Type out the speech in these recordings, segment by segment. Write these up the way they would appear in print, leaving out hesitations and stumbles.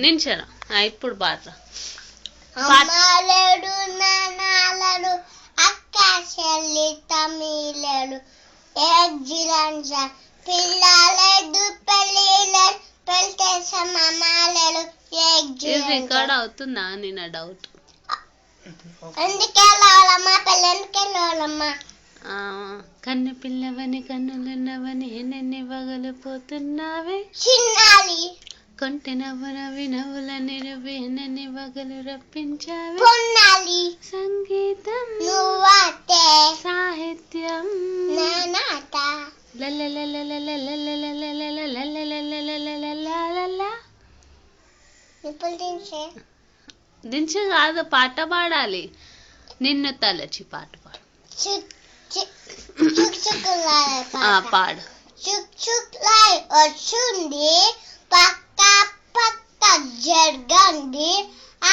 నించరా ఇప్పుడు పాడరా. అమ్మాలేడు నానాలడు అక్క చెల్లి తమ్మిలేడు ఏజ్జిలంజ పిల్లలేడు పెళ్ళిలేడు పెళ్తేసం అమ్మాలేడు రికార్డ్ అవుతుందా అని నా డౌట్. ఎందుకే వెళ్ళాలమ్మా పెళ్ళి ఎందుకు వెళ్ళాలమ్మా. కన్ను పిల్లవని కన్నులున్నవని ఎన్నెన్ని వగలిపోతున్నావే చిన్నాలి కొంటె నవ్వునవి నవ్వులని నువ్వు ఎన్నెన్ని వగలు రప్పించావే పొన్నాలి సంగీతం నువ్వతే సాహిత్యం నానాట దించు కాదు, పాట పాడాలి. నిన్ను తలచి పాట పాడు. పాడు. చుక్ చుక్ లై వచ్చింది పక్క పక్క జరగండి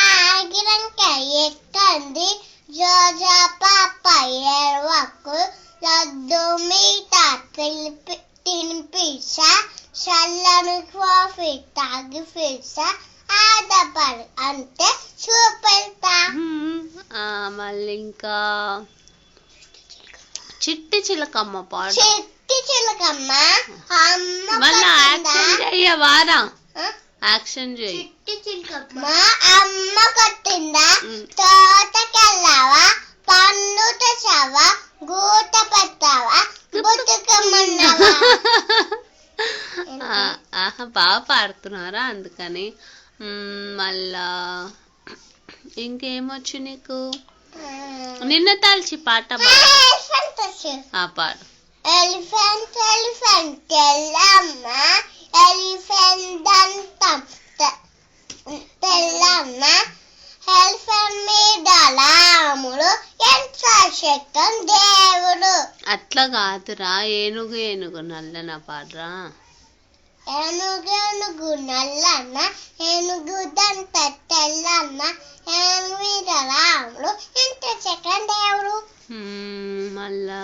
ఆగిరంక ఎక్కండి జోజా పాప ఏడవకు లడ్డు మీట తినిపిసా చల్లని కాఫీ తాగి పిసా ఆడపడు అంటే చూపెడతా. మళ్ళీ ఇంకా చిట్టి చిలకమ్మ పాడు. చిట్టి చిలకమ్మ మళ్ళా యాక్షన్ చెయ్యవారా, యాక్షన్ చెయ్యి. చిట్టి చిలకమ్మ అమ్మ కొట్టిందా తోటకెళ్ళావా పండు తెచ్చావా గూట పెట్టావా బుట్టుకమ్మన్నావా. బాగా పాడుతున్నారా అందుకని. మళ్ళా ఇంకేమొచ్చు నీకు? నిన్ను తలిచి పాట పాడు. ఎలిఫెంట్ ఎలిఫెంట్ తెల్లమ్మ ఎలిఫెంట్ దంతం తెల్లమ్మ ఎలిఫెంట్ మీద రాముడు ఎంత శక్తం దేవుడు. అట్లా కాదురా, ఏనుగు ఏనుగు నల్లన పాడరా. ఏనుగు ఏనుగు నల్లన్న ఏనుగు దంత తెల్లన్న ఏనుగు మీద రాముడు ఎంత శక్తం దేవుడు. మళ్ళా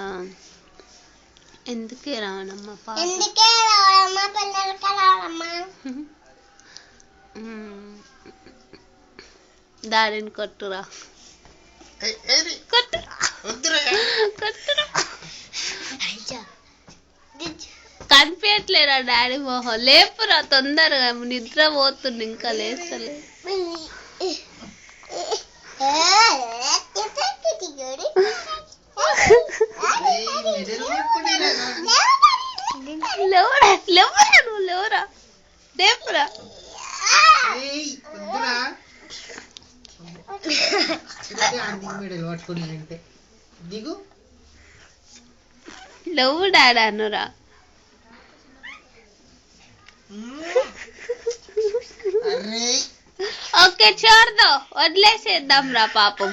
ఎందుకే రావణమ్మ పాట. ఎందుకే రావణమ్మ పిల్లలకి రావమ్మా. డాడీని కొట్టురా కొట్టురా. కనిపించట్లేరా డాడీ మొహం. లేపురా తొందరగా, నిద్ర పోతుంది ఇంకా లేస్తలే. లేవురా నువ్వు లేవురా, లేపురా. లేవు డాడీ అనురా. ఓకే చూడదు, వదిలేసేద్దాం రా పాపం.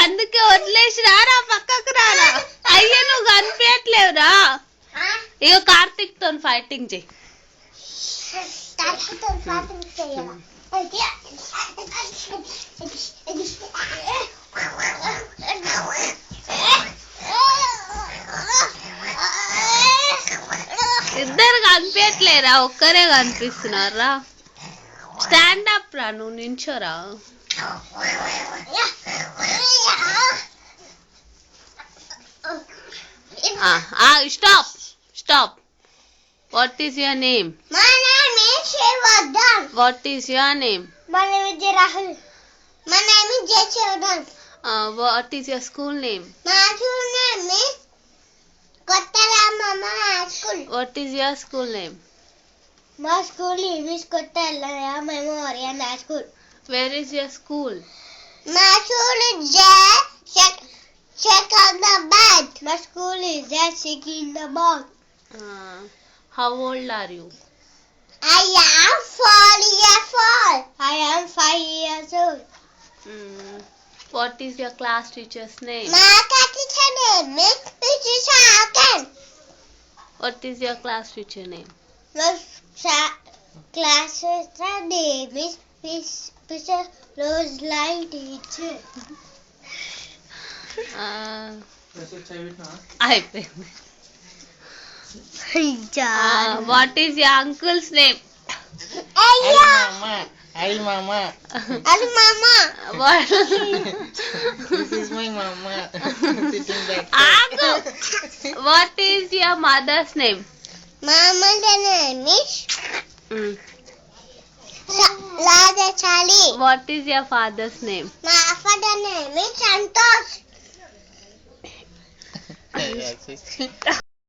అందుకే వదిలేసి రారా, పక్కకు రారా. అయ్యో నువ్వు కనిపించట్లేవురా. ఇక కార్తిక్ తో ఫైటింగ్ చెయ్యి. ఇద్దరు కనిపించట్లేరా, ఒక్కరే కనిపిస్తున్నారా. స్టాండ్ అప్ రా, నువ్వు నించోరా. Stop. Stop. What is your name? My name is Shivardhan. What is your name? My name is Jay Rahul. My name is Jay Shivardhan. What is your school name? My school name is Kottaramma School. What is your school name? My school name is Kottaramma Memorial School. Where is your school? My school is there. Secunderabad. My school is there. Secunderabad. How old are you? I am 4 years old. I am 5 years old. What is your class teacher's name? My teacher name is Mrs. Hakan. What is your class teacher name? My class teacher name is Mr. Roseline teacher. అయిపోయింది. What is your uncles name? Hi mama. అది mama. This is my mama. Sitting back. What is your mother's name? Mama name is Radha Chali. What is your father's name? My father name is Santosh.